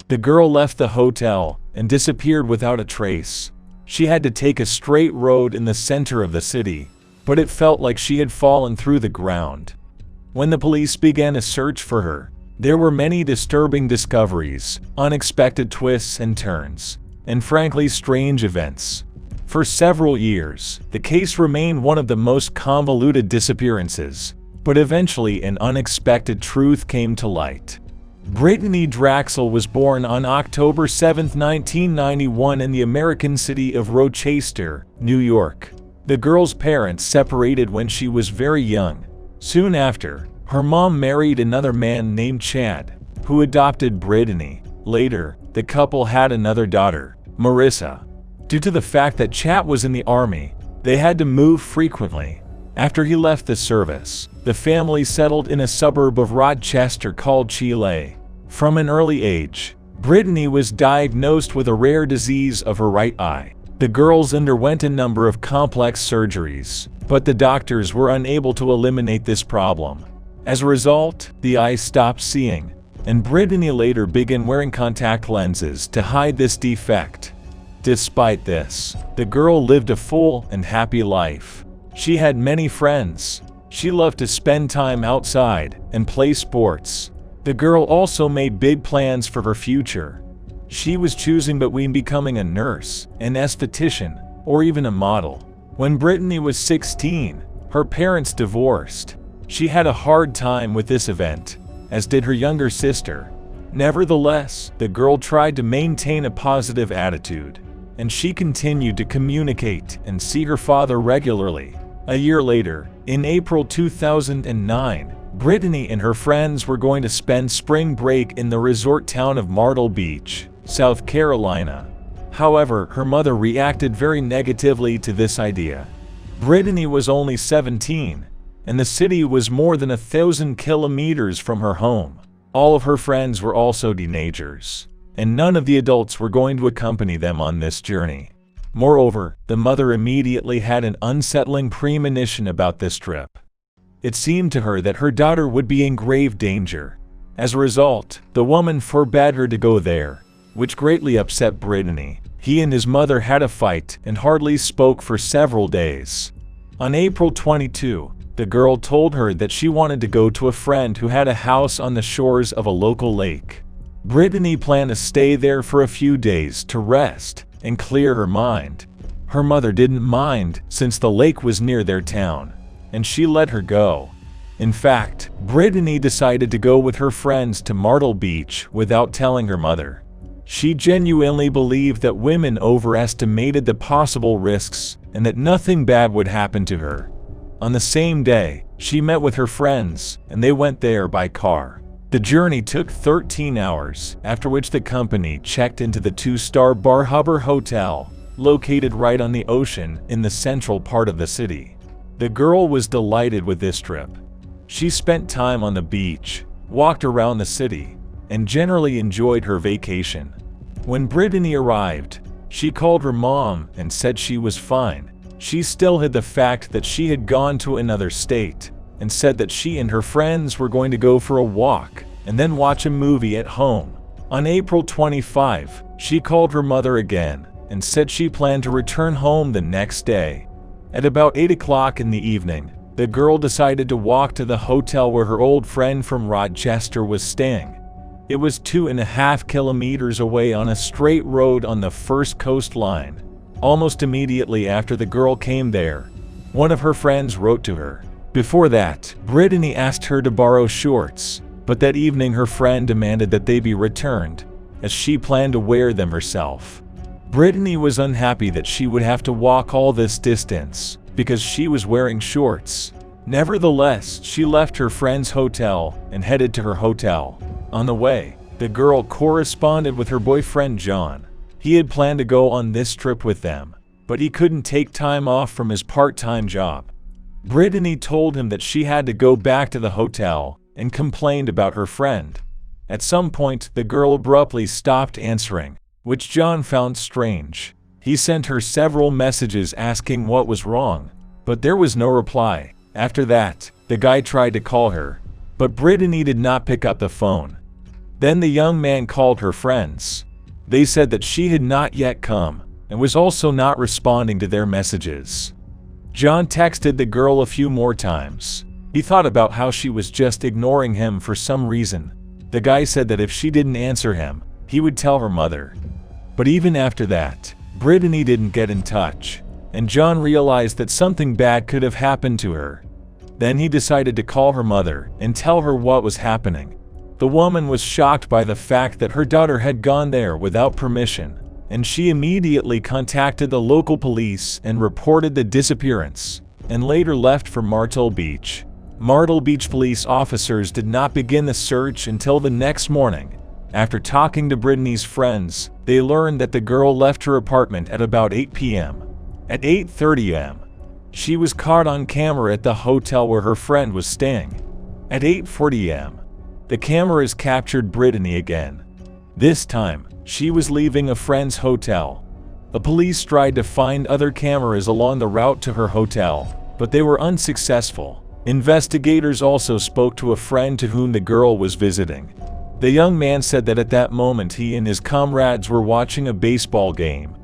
the girl left the hotel and disappeared without a trace. She had to take a straight road in the center of the city, but it felt like she had fallen through the ground. When the police began a search for her, there were many disturbing discoveries, unexpected twists and turns, and frankly strange events. For several years, the case remained one of the most convoluted disappearances, but eventually an unexpected truth came to light. Brittany Draxel was born on October 7, 1991 in the American city of Rochaster, New York. The girl's parents separated when she was very young. Soon after, her mom married another man named Chad, who adopted Brittany. Later, the couple had another daughter, Marisa. Due to the fact that Chad was in the army, they had to move frequently. After he left the service, the family settled in a suburb of Rochester called Chile. From an early age, Brittany was diagnosed with a rare disease of her right eye. The girls underwent a number of complex surgeries, but the doctors were unable to eliminate this problem. As a result, the eye stopped seeing, and Brittany later began wearing contact lenses to hide this defect. Despite this, the girl lived a full and happy life. She had many friends. She loved to spend time outside and play sports. The girl also made big plans for her future. She was choosing between becoming a nurse, an esthetician, or even a model. When Brittany was 16, her parents divorced. She had a hard time with this event, as did her younger sister. Nevertheless, the girl tried to maintain a positive attitude, and she continued to communicate and see her father regularly. A year later, in April 2009, Brittany and her friends were going to spend spring break in the resort town of Martle Beach, South Carolina. However, her mother reacted very negatively to this idea. Brittany was only 17, and the city was more than 1,000 kilometers from her home. All of her friends were also teenagers, and none of the adults were going to accompany them on this journey. Moreover, the mother immediately had an unsettling premonition about this trip. It seemed to her that her daughter would be in grave danger. As a result, the woman forbade her to go there, which greatly upset Brittany. He and his mother had a fight and hardly spoke for several days. On April 22, the girl told her that she wanted to go to a friend who had a house on the shores of a local lake. Brittany planned to stay there for a few days to rest and clear her mind. Her mother didn't mind since the lake was near their town, and she let her go. In fact, Brittany decided to go with her friends to Martle Beach without telling her mother. She genuinely believed that women overestimated the possible risks and that nothing bad would happen to her. On the same day, she met with her friends, and they went there by car. The journey took 13 hours, after which the company checked into the 2-star Bar Harbor Hotel, located right on the ocean in the central part of the city. The girl was delighted with this trip. She spent time on the beach, walked around the city, and generally enjoyed her vacation. When Brittany arrived, she called her mom and said she was fine. She still hid the fact that she had gone to another state, and said that she and her friends were going to go for a walk and then watch a movie at home. On April 25, she called her mother again and said she planned to return home the next day. At about 8 o'clock in the evening, the girl decided to walk to the hotel where her old friend from Rodchester was staying. It was 2.5 kilometers away on a straight road on the first coastline. Almost immediately after the girl came there, one of her friends wrote to her. Before that, Brittany asked her to borrow shorts, but that evening her friend demanded that they be returned, as she planned to wear them herself. Brittany was unhappy that she would have to walk all this distance, because she was wearing shorts. Nevertheless, she left her friend's hotel and headed to her hotel. On the way, the girl corresponded with her boyfriend John. He had planned to go on this trip with them, but he couldn't take time off from his part-time job. Brittany told him that she had to go back to the hotel and complained about her friend. At some point, the girl abruptly stopped answering, which John found strange. He sent her several messages asking what was wrong, but there was no reply. After that, the guy tried to call her, but Brittany did not pick up the phone. Then the young man called her friends. They said that she had not yet come, and was also not responding to their messages. John texted the girl a few more times. He thought about how she was just ignoring him for some reason. The guy said that if she didn't answer him, he would tell her mother. But even after that, Brittany didn't get in touch, and John realized that something bad could have happened to her. Then he decided to call her mother and tell her what was happening. The woman was shocked by the fact that her daughter had gone there without permission, and she immediately contacted the local police and reported the disappearance, and later left for Martle Beach. Martle Beach police officers did not begin the search until the next morning. After talking to Brittany's friends, they learned that the girl left her apartment at about 8 p.m. At 8:30 a.m., she was caught on camera at the hotel where her friend was staying. At 8:40 a.m., the cameras captured Brittany again. This time, she was leaving a friend's hotel. The police tried to find other cameras along the route to her hotel, but they were unsuccessful. Investigators also spoke to a friend to whom the girl was visiting. The young man said that at that moment he and his comrades were watching a baseball game,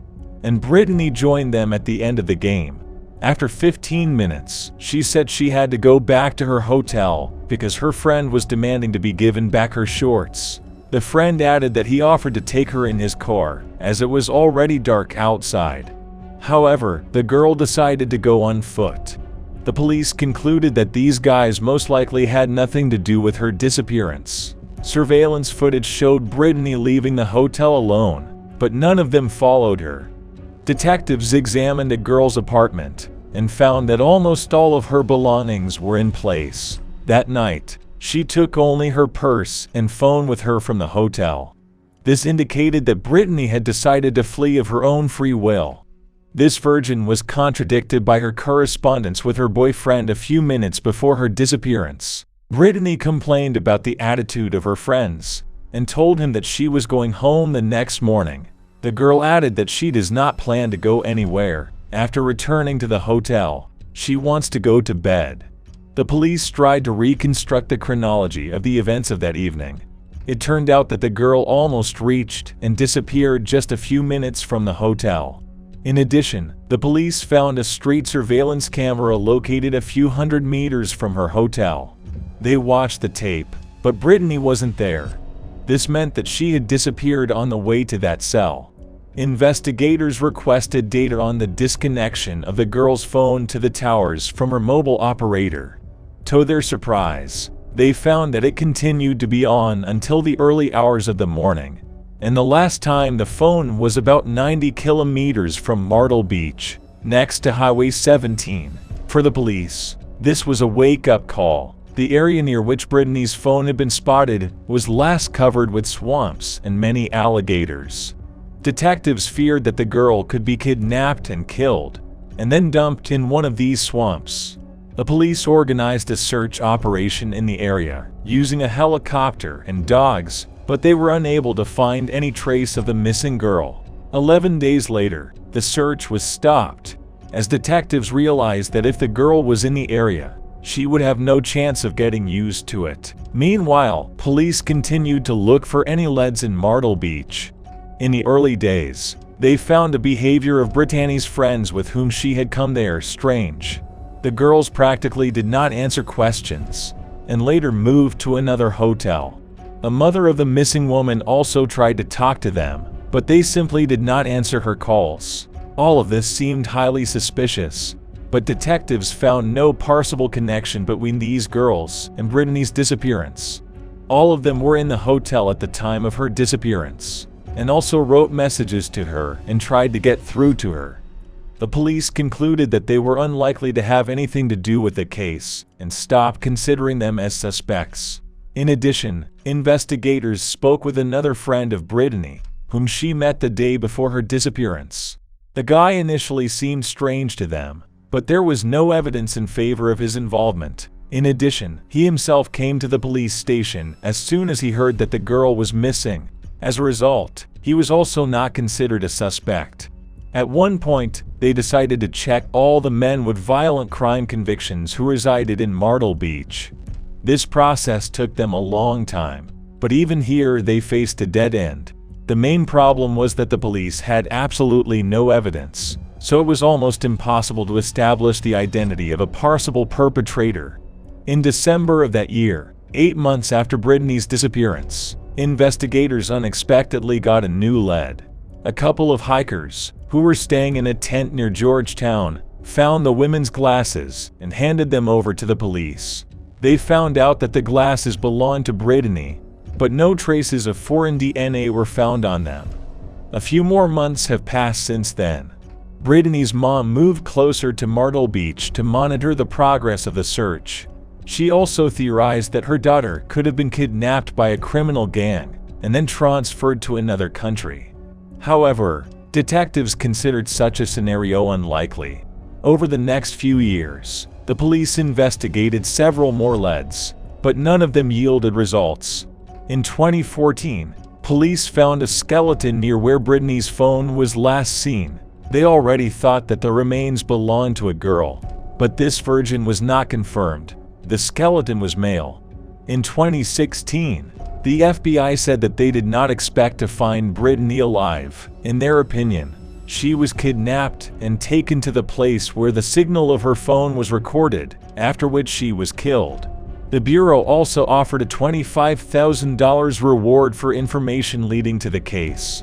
and Brittany joined them at the end of the game. After 15 minutes, she said she had to go back to her hotel because her friend was demanding to be given back her shorts. The friend added that he offered to take her in his car, as it was already dark outside. However, the girl decided to go on foot. The police concluded that these guys most likely had nothing to do with her disappearance. Surveillance footage showed Brittany leaving the hotel alone, but none of them followed her. Detectives examined the girl's apartment and found that almost all of her belongings were in place. That night, she took only her purse and phone with her from the hotel. This indicated that Brittany had decided to flee of her own free will. This version was contradicted by her correspondence with her boyfriend a few minutes before her disappearance. Brittany complained about the attitude of her friends and told him that she was going home the next morning. The girl added that she does not plan to go anywhere. After returning to the hotel, she wants to go to bed. The police tried to reconstruct the chronology of the events of that evening. It turned out that the girl almost reached and disappeared just a few minutes from the hotel. In addition, the police found a street surveillance camera located a few hundred meters from her hotel. They watched the tape, but Brittany wasn't there. This meant that she had disappeared on the way to that cell. Investigators requested data on the disconnection of the girl's phone to the towers from her mobile operator. To their surprise, they found that it continued to be on until the early hours of the morning, and the last time the phone was about 90 kilometers from Martle Beach, next to Highway 17. For the police, this was a wake-up call. The area near which Brittany's phone had been spotted was last covered with swamps and many alligators. Detectives feared that the girl could be kidnapped and killed, and then dumped in one of these swamps. The police organized a search operation in the area, using a helicopter and dogs, but they were unable to find any trace of the missing girl. 11 days later, the search was stopped, as detectives realized that if the girl was in the area, she would have no chance of getting used to it. Meanwhile, police continued to look for any leads in Martle Beach. In the early days, they found the behavior of Brittany's friends with whom she had come there strange. The girls practically did not answer questions, and later moved to another hotel. A mother of the missing woman also tried to talk to them, but they simply did not answer her calls. All of this seemed highly suspicious, but detectives found no possible connection between these girls and Brittany's disappearance. All of them were in the hotel at the time of her disappearance, and also wrote messages to her and tried to get through to her. The police concluded that they were unlikely to have anything to do with the case and stopped considering them as suspects. In addition, investigators spoke with another friend of Brittany, whom she met the day before her disappearance. The guy initially seemed strange to them, but there was no evidence in favor of his involvement. In addition, he himself came to the police station as soon as he heard that the girl was missing. As a result, he was also not considered a suspect. At one point, they decided to check all the men with violent crime convictions who resided in Martle Beach. This process took them a long time. But even here they faced a dead end. The main problem was that the police had absolutely no evidence, so it was almost impossible to establish the identity of a possible perpetrator. In December of that year, 8 months after Brittany's disappearance, investigators unexpectedly got a new lead. A couple of hikers, who were staying in a tent near Georgetown, found the women's glasses and handed them over to the police. They found out that the glasses belonged to Brittany, but no traces of foreign DNA were found on them. A few more months have passed since then. Brittany's mom moved closer to Martle Beach to monitor the progress of the search. She also theorized that her daughter could have been kidnapped by a criminal gang and then transferred to another country. However, detectives considered such a scenario unlikely. Over the next few years, the police investigated several more leads, but none of them yielded results. In 2014, police found a skeleton near where Brittany's phone was last seen. They already thought that the remains belonged to a girl, but this version was not confirmed. The skeleton was male. In 2016, the FBI said that they did not expect to find Brittany alive. In their opinion, she was kidnapped and taken to the place where the signal of her phone was recorded, after which she was killed. The Bureau also offered a $25,000 reward for information leading to the case.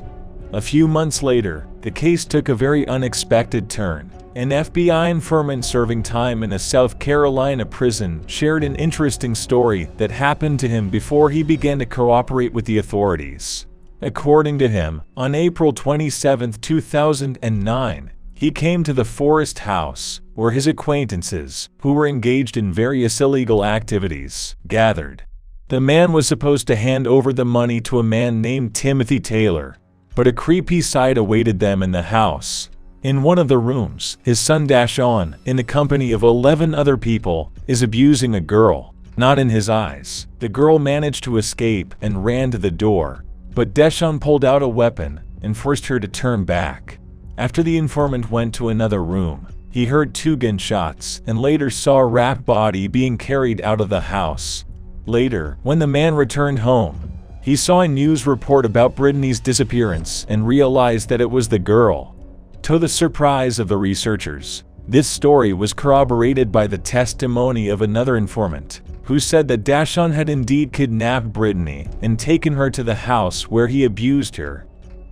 A few months later, the case took a very unexpected turn. An FBI informant serving time in a South Carolina prison shared an interesting story that happened to him before he began to cooperate with the authorities. According to him, on April 27, 2009, he came to the Forest House, where his acquaintances, who were engaged in various illegal activities, gathered. The man was supposed to hand over the money to a man named Timothy Taylor, but a creepy sight awaited them in the house. In one of the rooms, his son Dashawn, in the company of 11 other people, is abusing a girl. Not in his eyes. The girl managed to escape and ran to the door, but Dashawn pulled out a weapon and forced her to turn back. After the informant went to another room, he heard 2 gunshots and later saw a wrapped body being carried out of the house. Later, when the man returned home, he saw a news report about Brittany's disappearance and realized that it was the girl. To the surprise of the researchers, this story was corroborated by the testimony of another informant, who said that Dashawn had indeed kidnapped Brittany and taken her to the house where he abused her.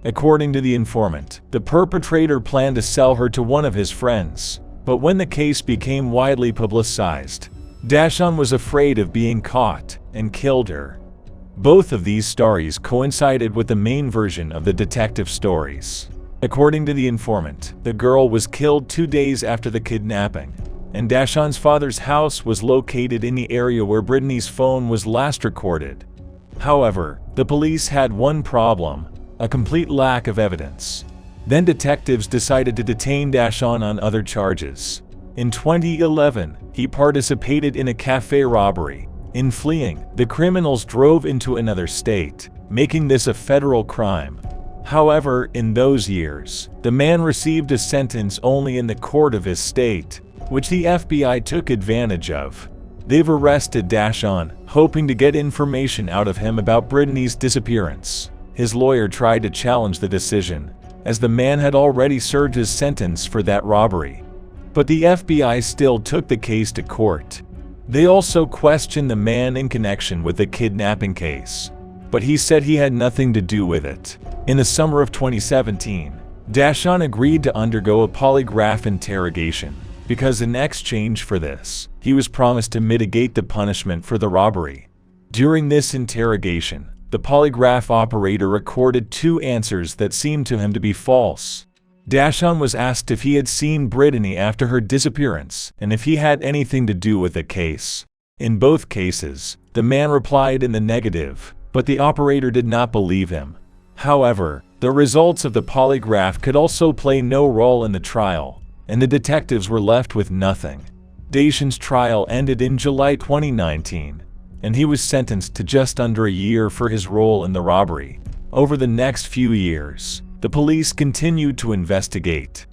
According to the informant, the perpetrator planned to sell her to one of his friends, but when the case became widely publicized, Dashawn was afraid of being caught and killed her. Both of these stories coincided with the main version of the detective stories. According to the informant, the girl was killed 2 days after the kidnapping, and Dashawn's father's house was located in the area where Brittany's phone was last recorded. However, the police had one problem: a complete lack of evidence. Then detectives decided to detain Dashawn on other charges. In 2011, he participated in a cafe robbery. In fleeing, the criminals drove into another state, making this a federal crime. However, in those years, the man received a sentence only in the court of his state, which the FBI took advantage of. They've arrested Dashawn, hoping to get information out of him about Brittany's disappearance. His lawyer tried to challenge the decision, as the man had already served his sentence for that robbery. But the FBI still took the case to court. They also questioned the man in connection with the kidnapping case, but he said he had nothing to do with it. In the summer of 2017, Dashawn agreed to undergo a polygraph interrogation, because in exchange for this, he was promised to mitigate the punishment for the robbery. During this interrogation, the polygraph operator recorded 2 answers that seemed to him to be false. Dashawn was asked if he had seen Brittany after her disappearance and if he had anything to do with the case. In both cases, the man replied in the negative, but the operator did not believe him. However, the results of the polygraph could also play no role in the trial, and the detectives were left with nothing. Dashawn's trial ended in July 2019. And he was sentenced to just under a year for his role in the robbery. Over the next few years, the police continued to investigate.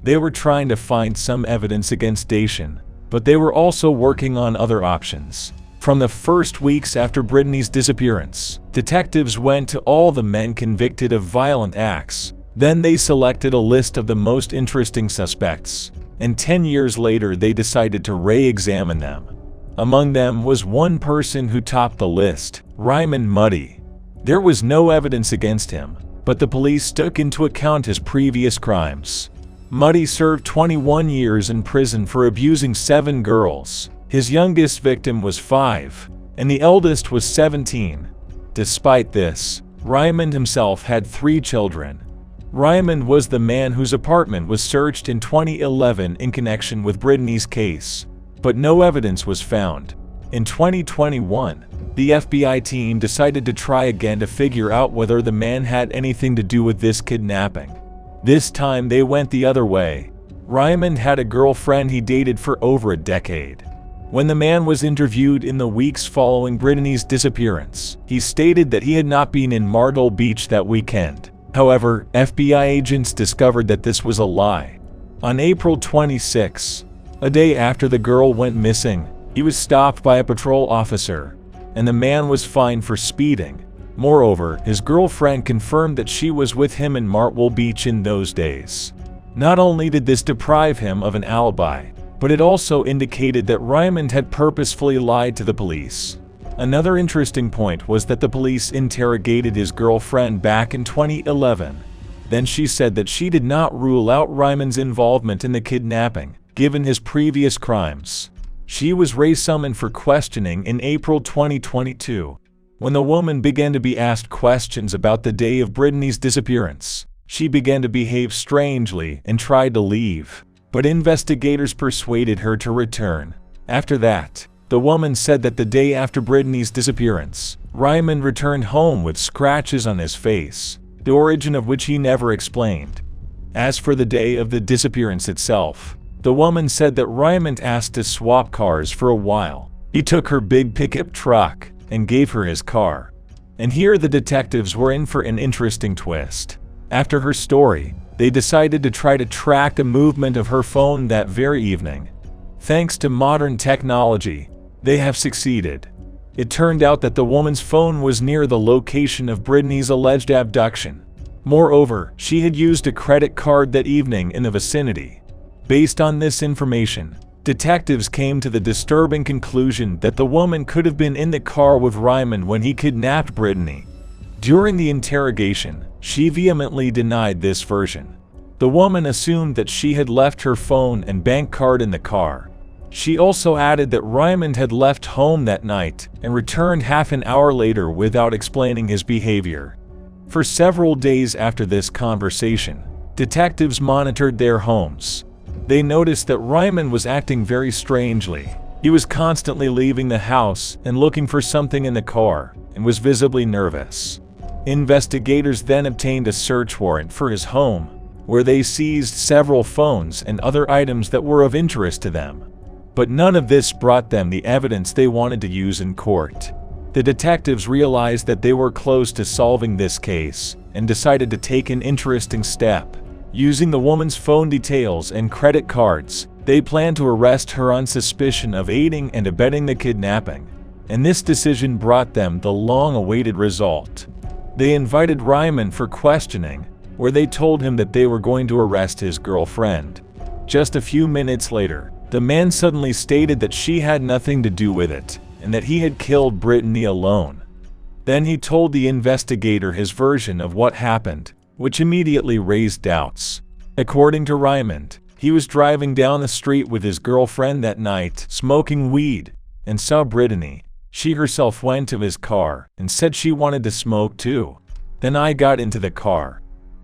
They were trying to find some evidence against Dashawn, but they were also working on other options. From the first weeks after Brittany's disappearance, detectives went to all the men convicted of violent acts. Then they selected a list of the most interesting suspects, and 10 years later they decided to re-examine them. Among them was one person who topped the list, Raymond Muddy. There was no evidence against him, but the police took into account his previous crimes. Muddy served 21 years in prison for abusing 7 girls. His youngest victim was 5, and the eldest was 17. Despite this, Raymond himself had 3 children. Raymond was the man whose apartment was searched in 2011 in connection with Brittany's case, but no evidence was found. In 2021, the FBI team decided to try again to figure out whether the man had anything to do with this kidnapping. This time they went the other way. Raymond had a girlfriend he dated for over a decade. When the man was interviewed in the weeks following Brittany's disappearance, he stated that he had not been in Martle Beach that weekend. However, FBI agents discovered that this was a lie. On April 26, a day after the girl went missing, he was stopped by a patrol officer, and the man was fined for speeding. Moreover, his girlfriend confirmed that she was with him in Martle Beach in those days. Not only did this deprive him of an alibi, but it also indicated that Raymond had purposefully lied to the police. Another interesting point was that the police interrogated his girlfriend back in 2011. Then she said that she did not rule out Raymond's involvement in the kidnapping, given his previous crimes. She was re-summoned for questioning in April 2022. When the woman began to be asked questions about the day of Brittany's disappearance, she began to behave strangely and tried to leave, but investigators persuaded her to return. After that, the woman said that the day after Brittany's disappearance, Raymond returned home with scratches on his face, the origin of which he never explained. As for the day of the disappearance itself, the woman said that Raymond asked to swap cars for a while. He took her big pickup truck and gave her his car. And here the detectives were in for an interesting twist. After her story, they decided to try to track the movement of her phone that very evening. Thanks to modern technology, they have succeeded. It turned out that the woman's phone was near the location of Brittany's alleged abduction. Moreover, she had used a credit card that evening in the vicinity. Based on this information, detectives came to the disturbing conclusion that the woman could have been in the car with Raymond when he kidnapped Brittany. During the interrogation, she vehemently denied this version. The woman assumed that she had left her phone and bank card in the car. She also added that Raymond had left home that night and returned half an hour later without explaining his behavior. For several days after this conversation, detectives monitored their homes. They noticed that Raymond was acting very strangely. He was constantly leaving the house and looking for something in the car, and was visibly nervous. Investigators then obtained a search warrant for his home, where they seized several phones and other items that were of interest to them. But none of this brought them the evidence they wanted to use in court. The detectives realized that they were close to solving this case, and decided to take an interesting step. Using the woman's phone details and credit cards, they planned to arrest her on suspicion of aiding and abetting the kidnapping. And this decision brought them the long-awaited result. They invited Raymond for questioning, where they told him that they were going to arrest his girlfriend. Just a few minutes later, the man suddenly stated that she had nothing to do with it, and that he had killed Brittany alone. Then he told the investigator his version of what happened, which immediately raised doubts. According to Raymond, he was driving down the street with his girlfriend that night, smoking weed, and saw Brittany. She herself went to his car and said she wanted to smoke too. Then I got into the car.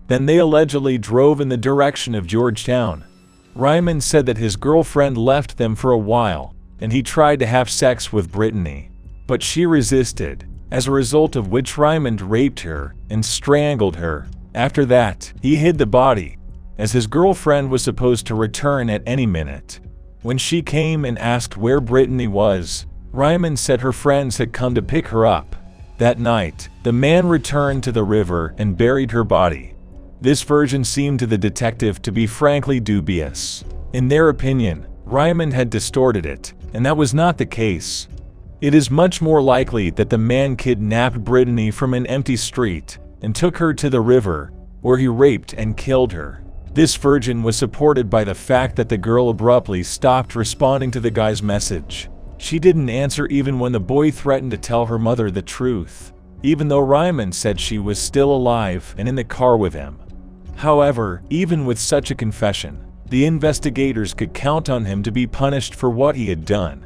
Then they allegedly drove in the direction of Georgetown. Raymond said that his girlfriend left them for a while, and he tried to have sex with Brittany, but she resisted, as a result of which Raymond raped her and strangled her. After that, he hid the body, as his girlfriend was supposed to return at any minute. When she came and asked where Brittany was, Raymond said her friends had come to pick her up. That night, the man returned to the river and buried her body. This version seemed to the detective to be frankly dubious. In their opinion, Raymond had distorted it, and that was not the case. It is much more likely that the man kidnapped Brittany from an empty street and took her to the river, where he raped and killed her. This version was supported by the fact that the girl abruptly stopped responding to the guy's message. She didn't answer even when the boy threatened to tell her mother the truth, even though Ryman said she was still alive and in the car with him. However, even with such a confession, the investigators could count on him to be punished for what he had done.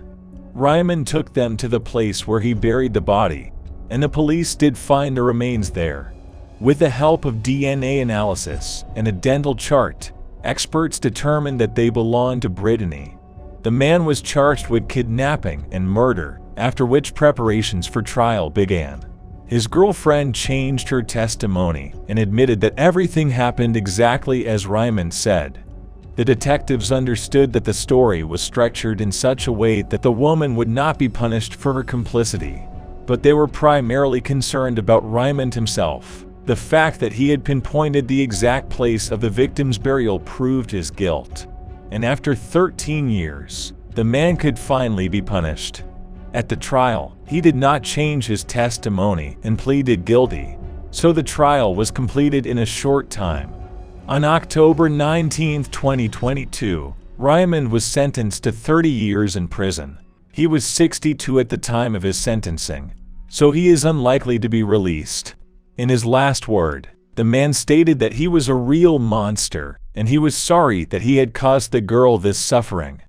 Ryman took them to the place where he buried the body, and the police did find the remains there. With the help of DNA analysis and a dental chart, experts determined that they belonged to Brittany. The man was charged with kidnapping and murder, after which preparations for trial began. His girlfriend changed her testimony and admitted that everything happened exactly as Ryman said. The detectives understood that the story was structured in such a way that the woman would not be punished for her complicity, but they were primarily concerned about Ryman himself. The fact that he had pinpointed the exact place of the victim's burial proved his guilt, and after 13 years, the man could finally be punished. At the trial, he did not change his testimony and pleaded guilty, so the trial was completed in a short time. On October 19, 2022, Ryman was sentenced to 30 years in prison. He was 62 at the time of his sentencing, so he is unlikely to be released. In his last word, the man stated that he was a real monster, and he was sorry that he had caused the girl this suffering.